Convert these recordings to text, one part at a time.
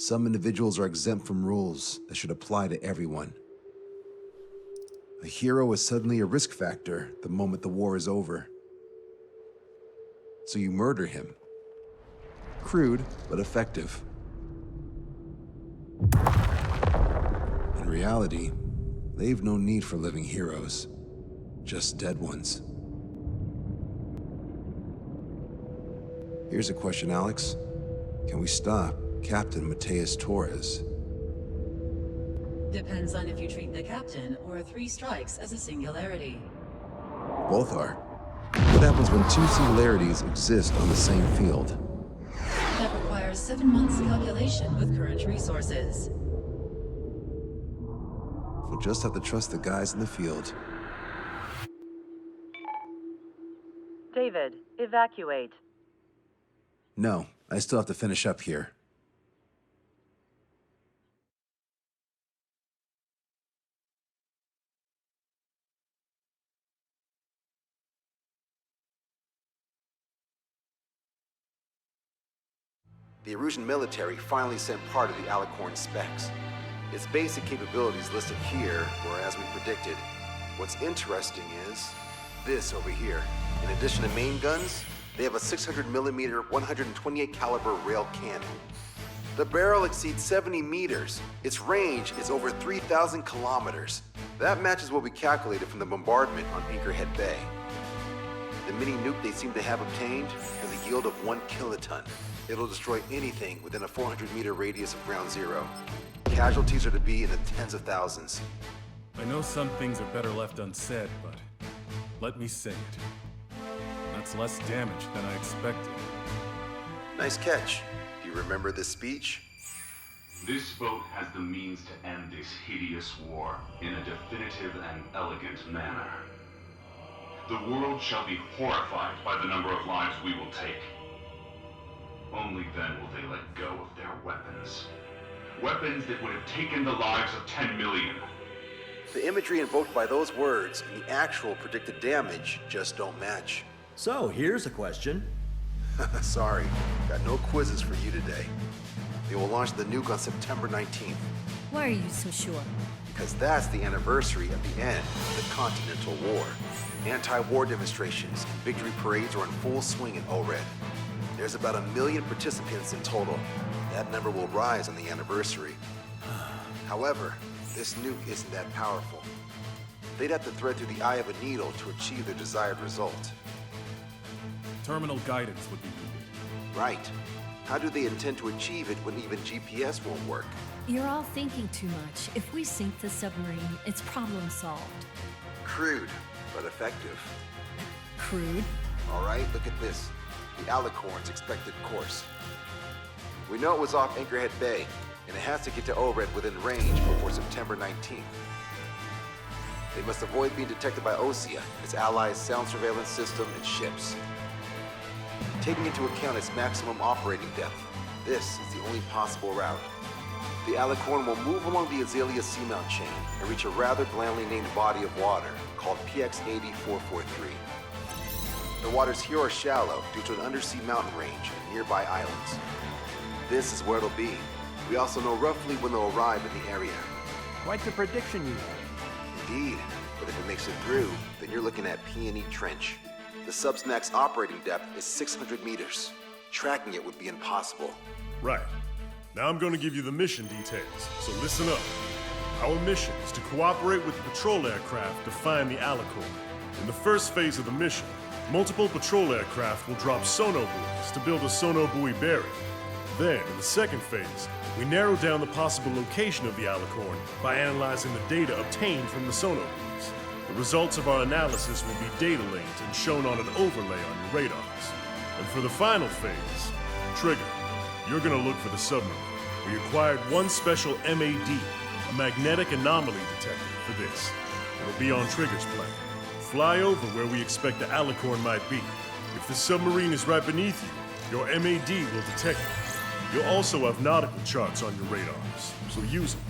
Some individuals are exempt from rules that should apply to everyone. A hero is suddenly a risk factor the moment the war is over. So you murder him. Crude, but effective. In reality, they've no need for living heroes, just dead ones. Here's a question, Alex. Can we stop Captain Mateus Torres? Depends on if you treat the captain or 3 strikes as a singularity. Both are. What happens when 2 singularities exist on the same field? That requires 7 months calculation with current resources. We'll just have to trust the guys in the field. David, evacuate. No, I still have to finish up here. The Erusian military finally sent part of the Alicorn specs. Its basic capabilities listed here were as we predicted. What's interesting is this over here. In addition to main guns, they have a 600mm 128 caliber rail cannon. The barrel exceeds 70 meters. Its range is over 3,000 kilometers. That matches what we calculated from the bombardment on Anchorhead Bay. The mini nuke they seem to have obtained has a yield of 1 kiloton. It'll destroy anything within a 400-meter radius of ground zero. Casualties are to be in the tens of thousands. I know some things are better left unsaid, but let me say it. That's less damage than I expected. Nice catch. Do you remember this speech? This vote has the means to end this hideous war in a definitive and elegant manner. The world shall be horrified by the number of lives we will take. Only then will they let go of their weapons. Weapons that would have taken the lives of 10 million. The imagery invoked by those words and the actual predicted damage just don't match. So, here's a question. Sorry, got no quizzes for you today. They will launch the nuke on September 19th. Why are you so sure? Because that's the anniversary of the end of the Continental War. Anti-war demonstrations and victory parades are in full swing in ORED. There's about 1 million participants in total. That number will rise on the anniversary. However, this nuke isn't that powerful. They'd have to thread through the eye of a needle to achieve their desired result. Terminal guidance would be needed. Right. How do they intend to achieve it when even GPS won't work? You're all thinking too much. If we sink the submarine, it's problem solved. Crude, but effective. Crude? All right, look at this. The Alicorn's expected course. We know it was off Anchorhead Bay, and it has to get to ORED within range before September 19th. They must avoid being detected by Osea, its allies' sound surveillance system, and ships. Taking into account its maximum operating depth, this is the only possible route. The Alicorn will move along the Azalea seamount chain and reach a rather blandly named body of water called PX-80443. The waters here are shallow due to an undersea mountain range and nearby islands. This is where it'll be. We also know roughly when they'll arrive in the area. Quite the prediction you have. Indeed, but if it makes it through, then you're looking at Peony Trench. The Subsnac's operating depth is 600 meters. Tracking it would be impossible. Right. Now I'm going to give you the mission details, so listen up. Our mission is to cooperate with the patrol aircraft to find the Alicorn. In the first phase of the mission, multiple patrol aircraft will drop sonobuoys to build a sonobuoy bearing. Then, in the second phase, we narrow down the possible location of the Alicorn by analyzing the data obtained from the sonobuoys. The results of our analysis will be data linked and shown on an overlay on your radars. And for the final phase, Trigger, you're gonna look for the submarine. We acquired one special MAD, a magnetic anomaly detector, for this. It'll be on Trigger's plane. Fly over where we expect the Alicorn might be. If the submarine is right beneath you, your MAD will detect it. You'll also have nautical charts on your radars, so use them.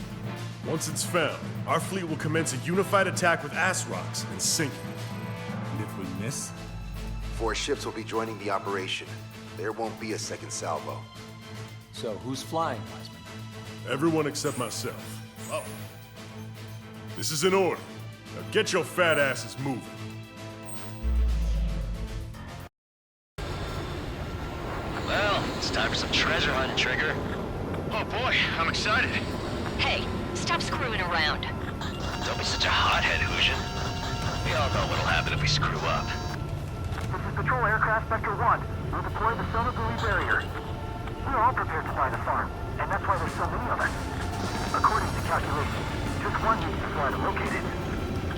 Once it's found, our fleet will commence a unified attack with ass rocks and sink it. And if we miss? 4 ships will be joining the operation. There won't be a second salvo. So, who's flying, Wiseman? Everyone except myself. Oh. This is in order. Now get your fat asses moving. Well, it's time for some treasure hunting, Trigger. Oh boy, I'm excited. Hey, stop screwing around. Don't be such a hothead, Hoosian. We all know what'll happen if we screw up. This is Patrol Aircraft Sector 1. We'll deploy the sonar buoy barrier. We're all prepared to buy the farm, and that's why there's so many of us. According to calculations, just one needs to fly to locate it.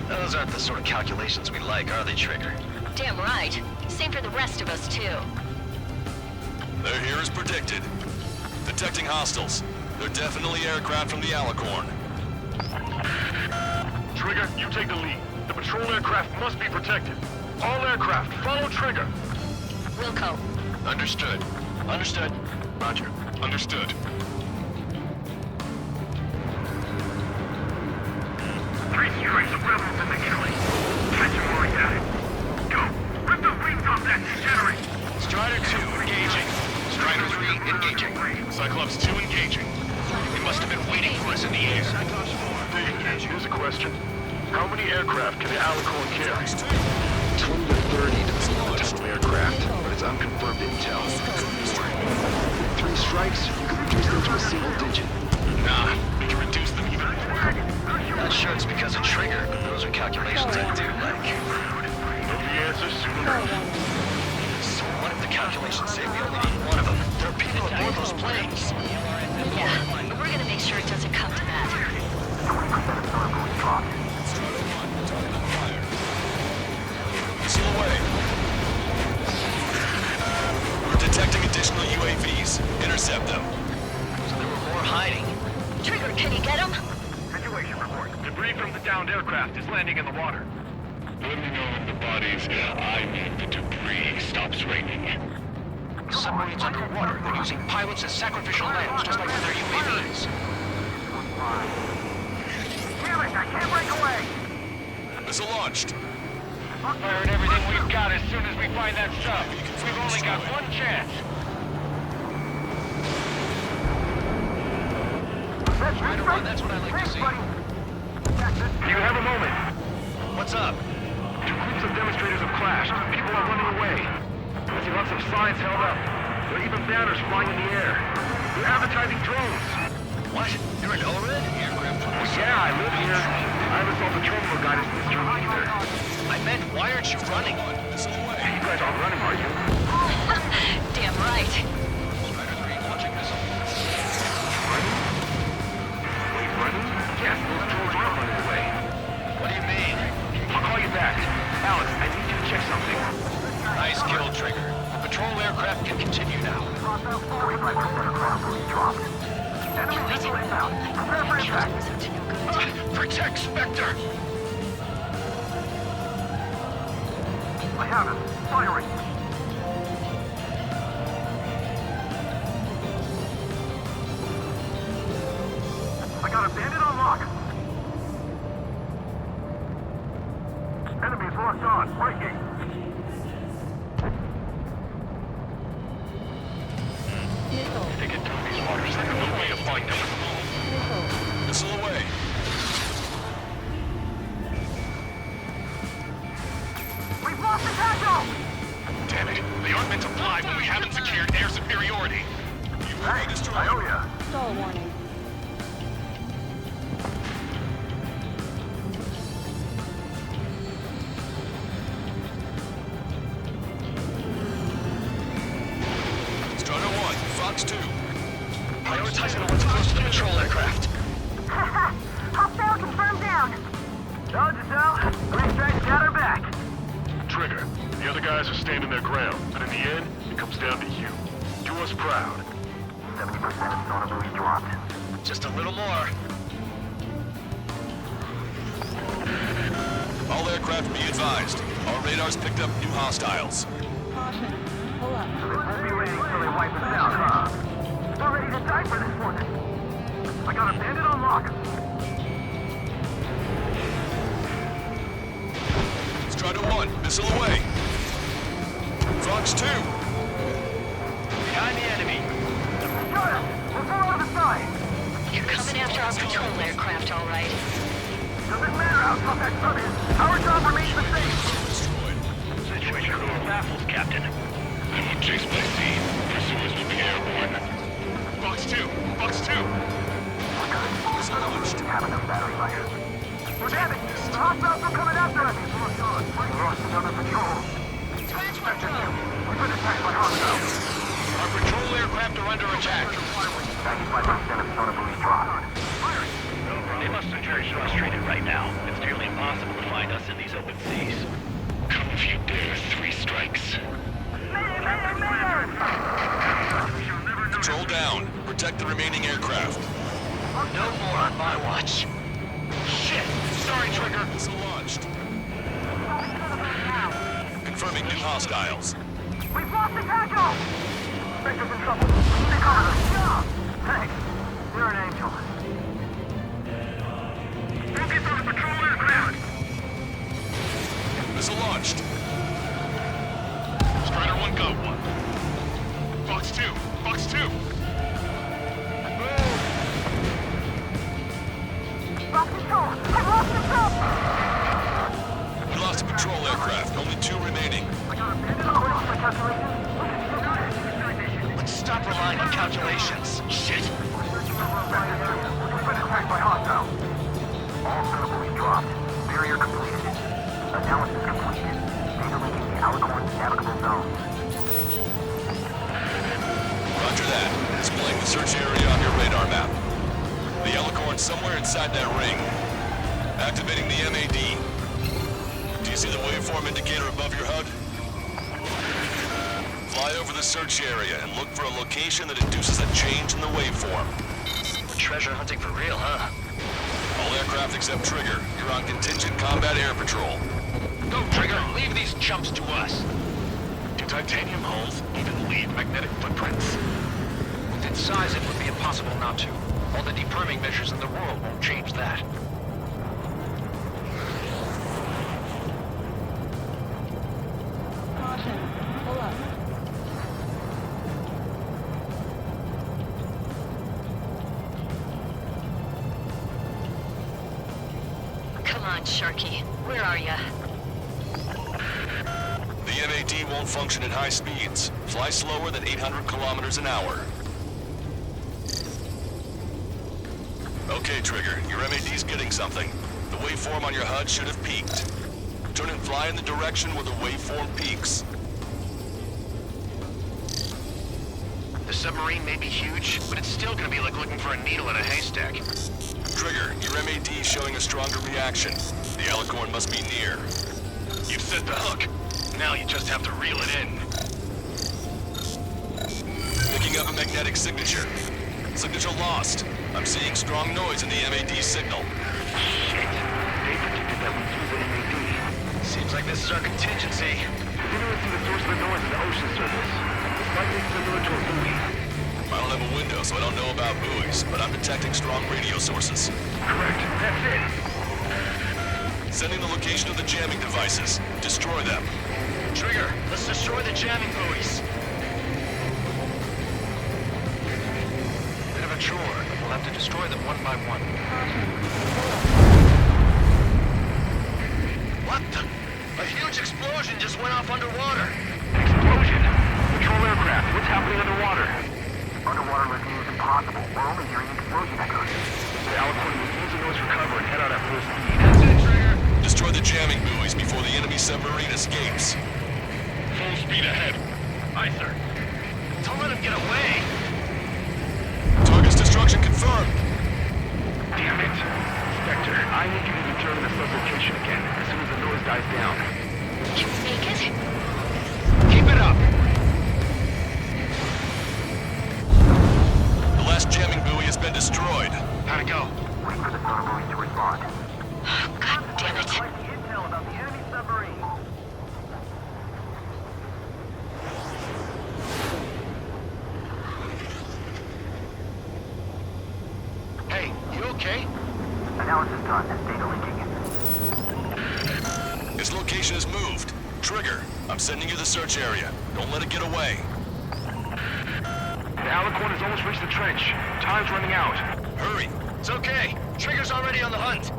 Those aren't the sort of calculations we like, are they, Trigger? Damn right. Same for the rest of us, too. They're here as predicted. Detecting hostiles. They're definitely aircraft from the Alicorn. Trigger, you take the lead. The patrol aircraft must be protected. All aircraft, follow Trigger. Wilco. Understood. Understood. Roger. Understood. Three strikes of rebels in the killing. Catch him while he's at it. Go! Rip the wings off that degenerate! Strider 2 engaging. Strider 3 engaging. Cyclops 2 engaging. They must have been waiting for us in the air. David, here's a question. How many aircraft can the Alicorn carry? 20 to 30 depending on the type of aircraft, but it's unconfirmed intel. With 3 strikes, you can reduce them to a single digit. Nah, we can reduce them even more. Not sure it's because of Trigger, but those are calculations I do like. Know the answer soon enough. So what if the calculations say we only need one of them? There are people aboard those planes. Yeah, but we're gonna make sure it doesn't come to that. 20% of sonar buoys dropped. Missile away. We're detecting additional UAVs. Intercept them. So there were more hiding. Trigger, can you get him? Situation report. Debris from the downed aircraft is landing in the water. Let me know if the bodies, I mean the debris, stops raining. Submarines underwater. They're using pilots as sacrificial lambs, just like with their UAVs. Damn it, I can't break away! Missile launched. Firing everything we've got as soon as we find that sub. We've only got one chance. Strider 1, that's what I like to see. Do you have a moment? What's up? 2 groups of demonstrators have clashed. People are running away. There's lots of signs held up. There are even banners flying in the air. They're advertising drones. What? You're an ORED? Aircraft from the Yeah, I live here. I haven't saw the terminal guidance in this term either. I meant, why aren't you running? You guys aren't running, are you? Damn right. Strider 3 launching missile. Running? Wait, running? Yes, those drones are running away. What do you mean? I'll call you back. Alex, I need you to check something. Nice kill, Trigger. The patrol aircraft can continue now. 25% of sonar buoys dropped. Enemy missile inbound. Prepare for impact. Up to no good. Protect Spectre! I have him. Firing. I got a bandit on lock. Enemies locked on. Breaking. They get through these waters. There's no way to find them. Missile away. We've lost the tackle! Damn it. They aren't meant to fly when we haven't secured air superiority. You will be destroyed. I owe ya. Stall warning. Strider 1, Fox 2. Prioritize the ones close to the patrol aircraft. Hostile confirmed down. Told you so. Three strikes got her back. Trigger, the other guys are standing their ground, but in the end, it comes down to you. Do us proud. 70% of sonar buoys dropped. Just a little more. All aircraft be advised. Our radars picked up new hostiles. Caution. Pull up. So they won't be waiting until they wipe us out, huh? We're ready to die for this one. I got a bandit on lock. Strider 1, missile away. Fox 2. Behind the enemy. Got him! We'll pull over the side. You They're coming after our patrol aircraft, all right. Doesn't matter how tough that sun is. Our job remains the same. Situation a little baffles, Captain. I'm on chase by sea. Pursuers will be airborne. Box 2! Box 2! Have enough battery life. We're damaged. The hostiles are coming after us. We lost another patrol. Sector 2. We've been attacked by hostiles. Our patrol aircraft are under attack. 95% of sonar buoys dropped. They must be very frustrated right now. It's nearly impossible to find us in these open seas. Come if you dare, 3 strikes. Control down. Protect the remaining aircraft. No more on my watch. Shit! Sorry, Trigger. Missile launched. Confirming new hostiles. We've lost the Agile! Spectre's in trouble. We need to cover them. Yeah. Thanks. You're an angel. Focus on the patrol aircraft! Missile launched. Strider 1 got 1. Box 2! Box 2! Lost control! I've lost control! We lost a patrol aircraft. Only 2 remaining. According to my calculations, Let's stop relying on calculations. Shit! we've been attacked by hostiles. All sonar buoys dropped. Barrier completed. Analysis completed. Data linking the Alicorn's navigable zones. Roger that. Displaying the search area on your radar map. The Alicorn's somewhere inside that ring. Activating the MAD. Do you see the waveform indicator above your HUD? Fly over the search area and look for a location that induces a change in the waveform. We're treasure hunting for real, huh? All aircraft except Trigger. You're on contingent combat air patrol. Go, Trigger! Leave these chumps to us! Do titanium hulls even leave magnetic footprints? With its size, it would be impossible not to. All the deperming measures in the world won't change that. Caution. Pull up. Come on, Sharky. Where are ya? The MAD won't function at high speeds. Fly slower than 800 kilometers an hour. Okay, Trigger. Your MAD's getting something. The waveform on your HUD should have peaked. Turn and fly in the direction where the waveform peaks. The submarine may be huge, but it's still gonna be like looking for a needle in a haystack. Trigger, your MAD's showing a stronger reaction. The Alicorn must be near. You've set the hook. Now you just have to reel it in. Picking up a magnetic signature. Signature lost. I'm seeing strong noise in the MAD signal. Shit. They predicted that we'd use the MAD. Seems like this is our contingency. Continuing to the source of the noise is the ocean surface. It's likely similar to a buoy. I don't have a window, so I don't know about buoys, but I'm detecting strong radio sources. Correct. That's it. Sending the location of the jamming devices. Destroy them. Trigger, let's destroy the jamming buoys. Bit of a chore. We'll have to destroy them one by one. What the? A huge explosion just went off underwater. Explosion! Patrol aircraft, what's happening underwater? Underwater listening is impossible. We're only hearing explosion echoes. The Alicorn will use the noise for cover and head out at full speed. That's it, Trigger. Destroy the jamming buoys before the enemy submarine escapes. Full speed ahead. Aye, sir. Don't let him get away. Target's destruction confirmed. Damn it! Spectre, I need you to determine the sublocation again as soon as the noise dies down. Can we make it? Keep it up. The last jamming buoy has been destroyed. How'd it go? Wait for the sonar buoys to respond. God damn it. Intel about the enemy submarine. Hey, you okay? Analysis done. Data linking. Its location is moved. Trigger, I'm sending you the search area. Don't let it get away. The Alicorn has almost reached the trench. Time's running out. Hurry. It's okay. Trigger's already on the hunt.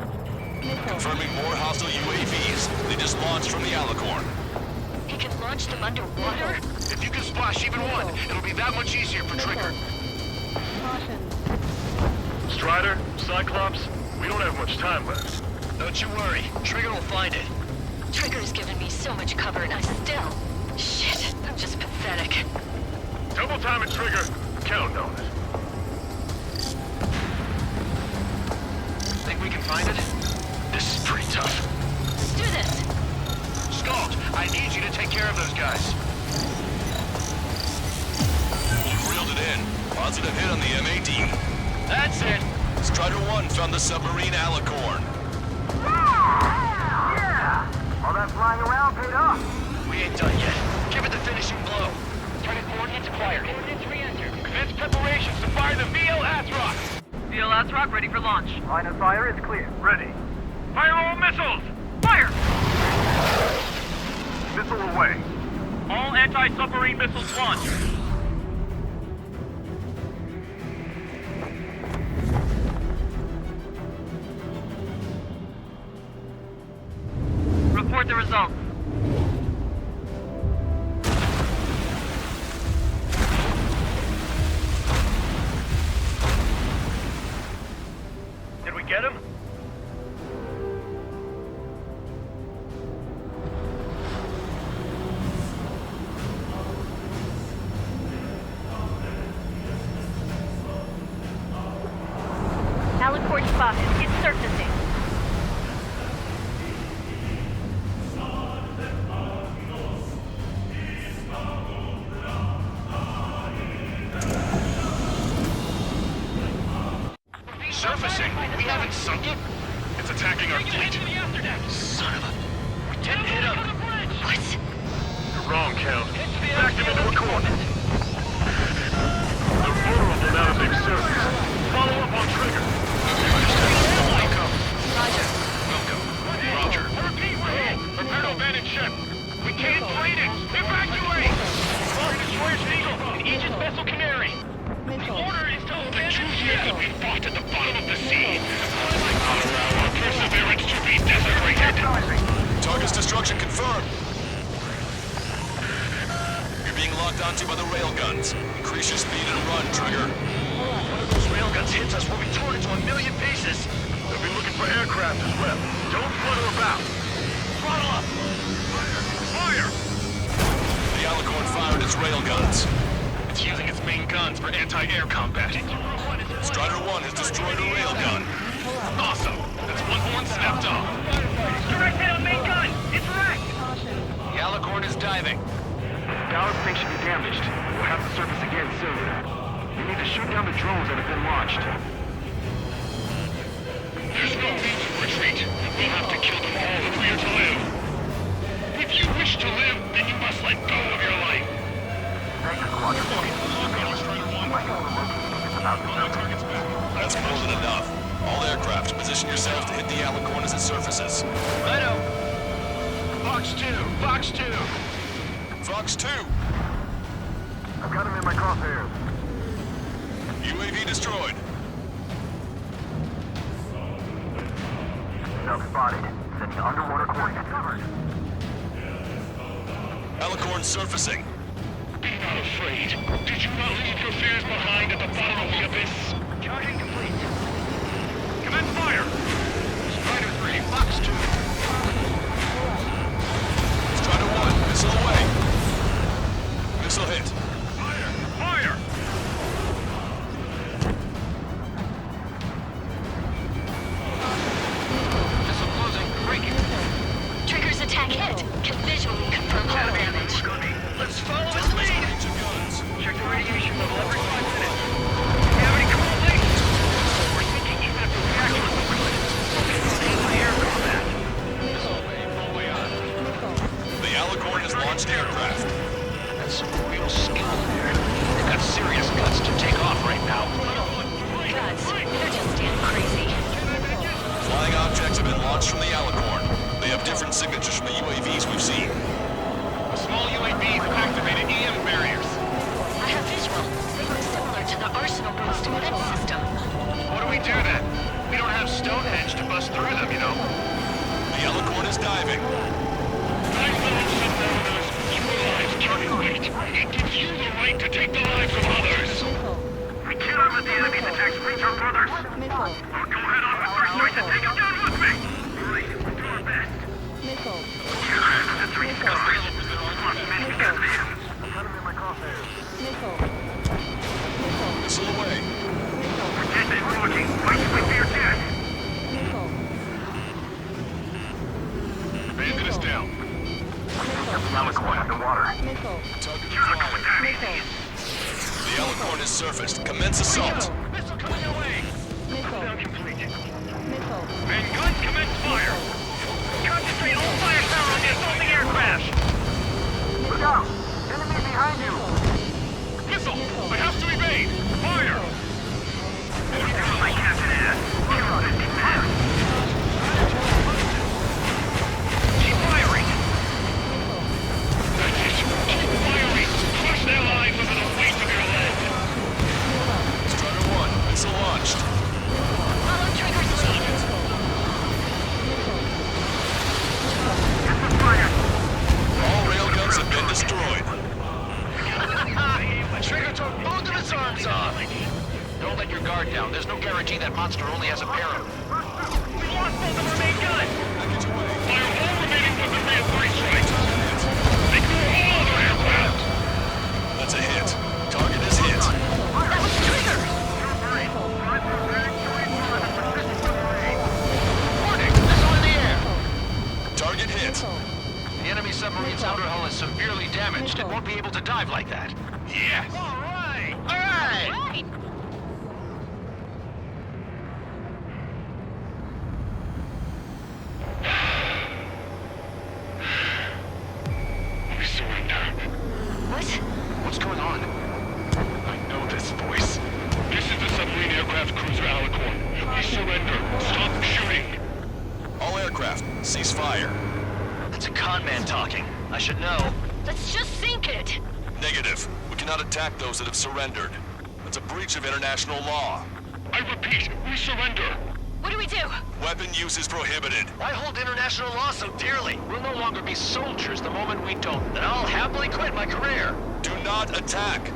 Confirming more hostile UAVs. They just launched from the Alicorn. He can launch them underwater? If you can splash even one, it'll be that much easier for Trigger. Strider, Cyclops, we don't have much time left. Don't you worry. Trigger will find it. Trigger's given me so much cover and I still... Shit, I'm just pathetic. Double time it, Trigger. Count on it. Think we can find it? This is pretty tough. Let's do this. Scald, I need you to take care of those guys. You've reeled it in. Positive hit on the MAD. That's it. Strider 1 found the submarine Alicorn. Yeah! All that flying around paid off. We ain't done yet. Give it the finishing blow. Target coordinates acquired. Coordinates re-entered. Commence preparations to fire the VLS rock. VLS rock ready for launch. Line of fire is clear. Ready. Fire all missiles. Fire! Missile away. All anti-submarine missiles launched. Report the results. Did we get him? Alicorn spotted. It's surfacing. Surfacing? We haven't sunk it? It's attacking our fleet. Son of a... We didn't hit him. What? You're wrong, Count. Back them into a corner. They're vulnerable now that they've surfaced. Follow up on Trigger. Welcome. Roger. Welcome. Roger. Repeat, we're hit. Prepare to abandon ship. We can't fight it. Evacuate! Foreign destroyers Eagle and Aegis vessel Canary. The order is to abandon ship. We fought at the bottom of the sea. Our perseverance to be desecrated. Target's destruction confirmed. You're being locked onto by the railguns. Increase your speed and run, Trigger. One of those railguns hits us, we'll be torn into a million pieces. They'll be looking for aircraft as well. Don't flutter about. Throttle up! Fire! The Alicorn fired its railguns. It's using its main guns for anti-air combat. Strider 1 has destroyed a railgun. Awesome! That's one snapped off. Direct hit on main gun! It's wrecked! The Alicorn is diving. Balance tank should be damaged. We'll have to surface again soon. We need to shoot down the drones that have been launched. There's no need to retreat. We'll have to kill them all if we are to live. If you wish to live, then you must let go of your life. Thanks, Squadron. That's more than enough. All aircraft, position yourselves to hit the Alicorn as it surfaces. Righto! Fox 2! Fox 2! Fox 2! I've got him in my crosshairs. UAV destroyed. Self-spotted. Setting underwater coordinates. Covered. Alicorn surfacing. Be not afraid. Did you not leave your fears behind at the bottom of the abyss? Charging complete. Commence fire! Strider 3, Fox 2. Strider 1, missile away. Missile hit. Fire! Fire! Missile closing. Breaking. Trigger's attack hit. Can visually confirm hull damage. Let's follow his lead! Guns. Check the radiation level every 5 minutes. Do you have any cool links? We're thinking even if the reactor is good, focus on anti-air combat. Missile wave, all way on. The Alicorn has launched aircraft. That's some real skill there. They've got serious guts to take off right now. Guts. They're just damn crazy. Flying objects have been launched from the Alicorn. They have different signatures from the UAVs we've seen. Small UAVs have activated EM barriers. I have visual. They look similar. through them, you know. The Alicorn is diving. It gives you the right to take the lives of others. We cannot let the enemy's attacks reach our brothers. I'll go head on with first strike and take him down with me. Right, we'll do our best. That's right, Missile away. Protect launching. Fight with your death. Bandit is down. Alicorn underwater. Target acquired. The Alicorn has surfaced. Commence assault. Missile coming your way. Down complete. And gun commence fire. Concentrate all firepower on the assaulting aircraft. Look out! Enemy behind you! Missile! I have to evade! Fire! My captain is. Keep firing! That's it! Keep firing! Crush their lives under the weight of your lead! Strider 1, missile launched. Follow trigger's lead. All railguns have been destroyed. Trigger took both of his arms off! Don't let your guard down. There's no guarantee that monster only has a pair of... We lost both of our main guns! Fire all remaining weapons and 3 strikes! They clear all other aircraft! That's a hit. Target is hit. That was Trigger! Warning! Missile in the air! Target hit. The enemy submarine's outer hull is severely damaged. It won't be able to dive like that. Yes! All right! All right! We surrender. What? What's going on? I know this voice. This is the submarine aircraft cruiser Alicorn. We surrender. Stop shooting. All aircraft, cease fire. That's a con man talking. I should know. Let's just sink it! Negative. We cannot attack those that have surrendered. That's a breach of international law. I repeat, we surrender. What do we do? Weapon use is prohibited. I hold international law so dearly. We'll no longer be soldiers the moment we don't. Then I'll happily quit my career. Do not attack.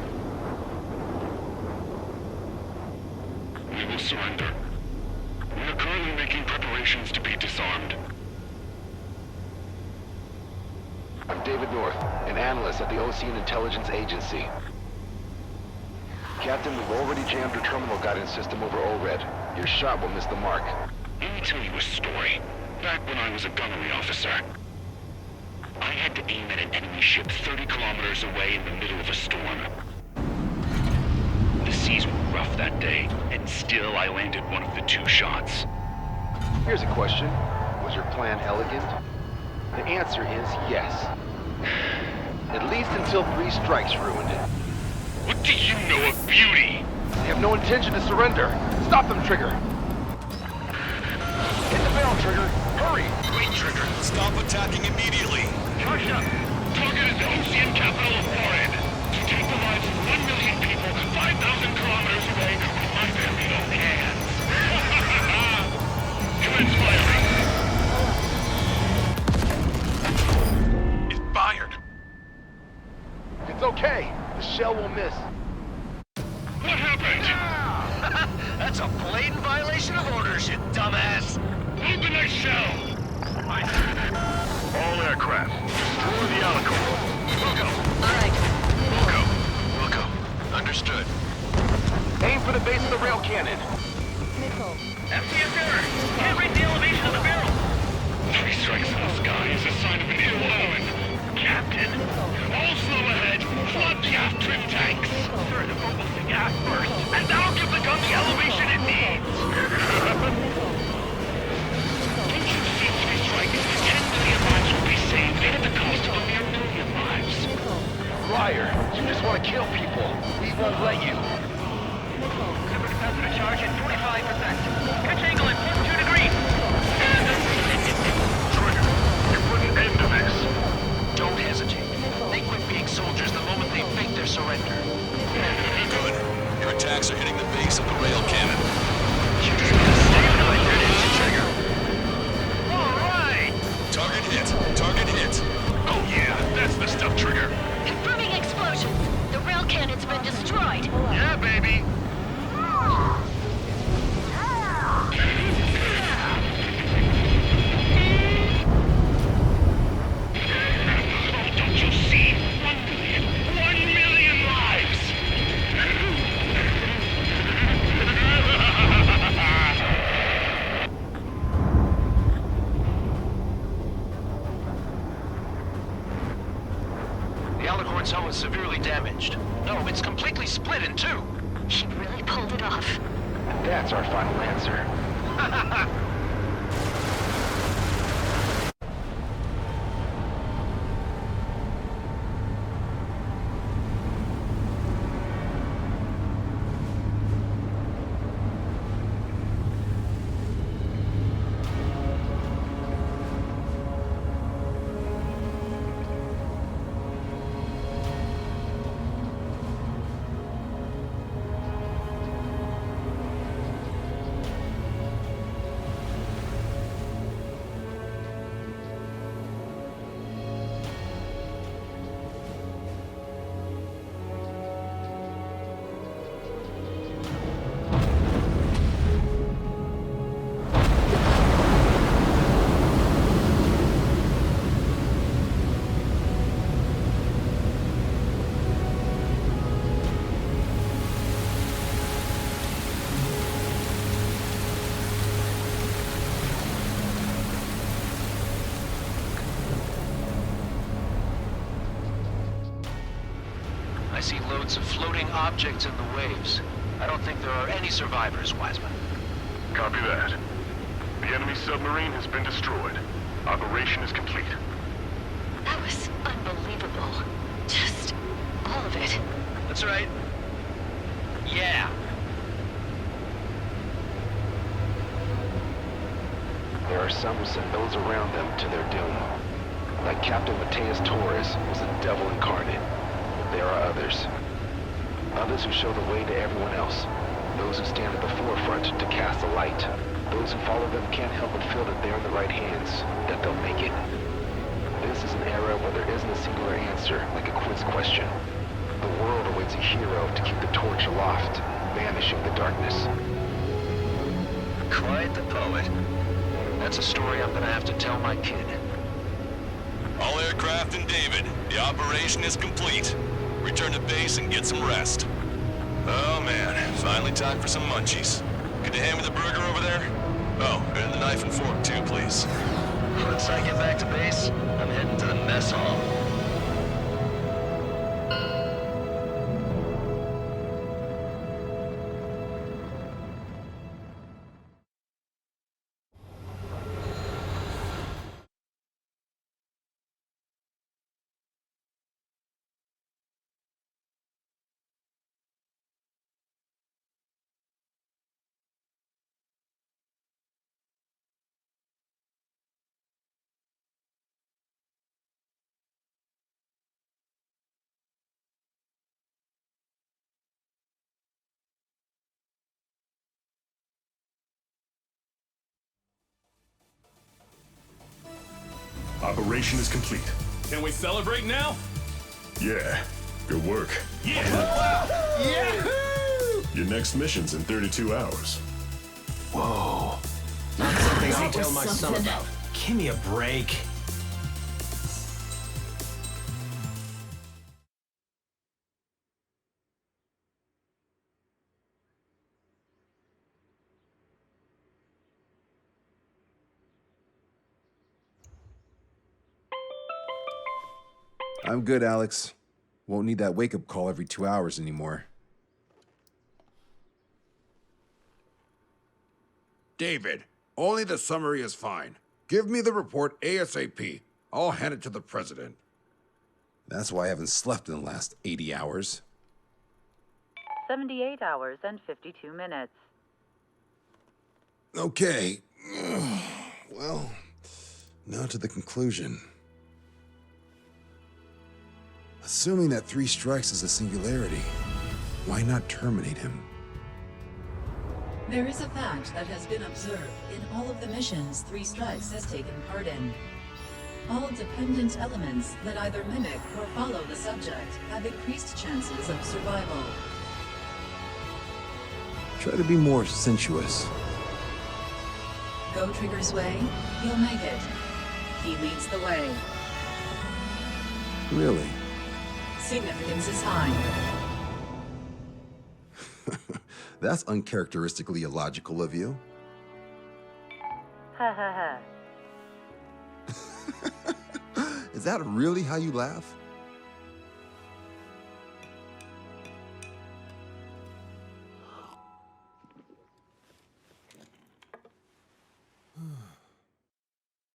We will surrender. We are currently making preparations to be disarmed. I'm David North, an analyst at the Ocean Intelligence Agency. Captain, we've already jammed your terminal guidance system over ORED. Your shot will miss the mark. Let me tell you a story. Back when I was a gunnery officer, I had to aim at an enemy ship 30 kilometers away in the middle of a storm. The seas were rough that day, and still I landed one of the 2 shots. Here's a question. Was your plan elegant? The answer is yes. At least until 3 strikes ruined it. What do you know of beauty? They have no intention to surrender. Stop them, Trigger. Hit the bell, Trigger. Hurry. Wait, Trigger. Stop attacking immediately. Charge up. Target is the Ocean capital of Torres. To take the lives of 1 million people 5,000 kilometers away with my very own hands. Commence firing. It fired. It's okay. The shell will miss. What happened? That's a blatant violation of orders, you dumbass. Load the next shell. All aircraft, destroy the Alicorn. Wilco. All right. Wilco. Understood. Aim for the base of the rail cannon. FTS error. Can't rate the elevation of the barrel. 3 strikes in the sky is a sign of an ill omen. Captain, all slow ahead. Flood the aft trim tanks. Sir, the boat will sink aft first, and that'll give the gun the elevation it needs. Don't you see 3 strikes? 10 million lives will be saved at the cost of a mere 1 million lives. Liar. You just want to kill people. We won't let you. Supercapacitor charge at 45%. Pitch angle at 2 degrees. Trigger, you put an end to this. Don't hesitate. They quit being soldiers the moment they fake their surrender. Good. Your attacks are hitting the base of the rail cannon. You just gotta stay on it, Trigger. Alicorn's hull is severely damaged. No, it's completely split in two. She really pulled it off. That's our final answer. I see loads of floating objects in the waves. I don't think there are any survivors, Wiseman. Copy that. The enemy submarine has been destroyed. Operation is complete. That was unbelievable. Just all of it. That's right. Yeah. There are some who send those around them to their doom. Like Captain Torres was a devil incarnate. There are others. Others who show the way to everyone else. Those who stand at the forefront to cast a light. Those who follow them can't help but feel that they're in the right hands, that they'll make it. This is an era where there isn't a singular answer, like a quiz question. The world awaits a hero to keep the torch aloft, banishing the darkness. Quite the poet. That's a story I'm gonna have to tell my kid. All aircraft in David, the operation is complete. Return to base and get some rest. Oh man, finally time for some munchies. Could you hand me the burger over there? Oh, and the knife and fork too, please. Once I get back to base, I'm heading to the mess hall. Operation is complete. Can we celebrate now? Yeah, good work. Yeah! Yahoo! Your next mission's in 32 hours. Whoa. Not something I'll That was tell my son something. about. Give me a break. I'm good, Alex. Won't need that wake-up call every 2 hours anymore. David, only the summary is fine. Give me the report ASAP. I'll hand it to the president. That's why I haven't slept in the last 80 hours. 78 hours and 52 minutes. Okay. Well, now to the conclusion. Assuming that 3 strikes is a singularity, why not terminate him? There is a fact that has been observed in all of the missions 3 Strikes has taken part in. All dependent elements that either mimic or follow the subject have increased chances of survival. Try to be more sensuous. Go Trigger's way, you'll make it. He leads the way. Really? Significance is high. That's uncharacteristically illogical of you. Ha ha ha. Is that really how you laugh?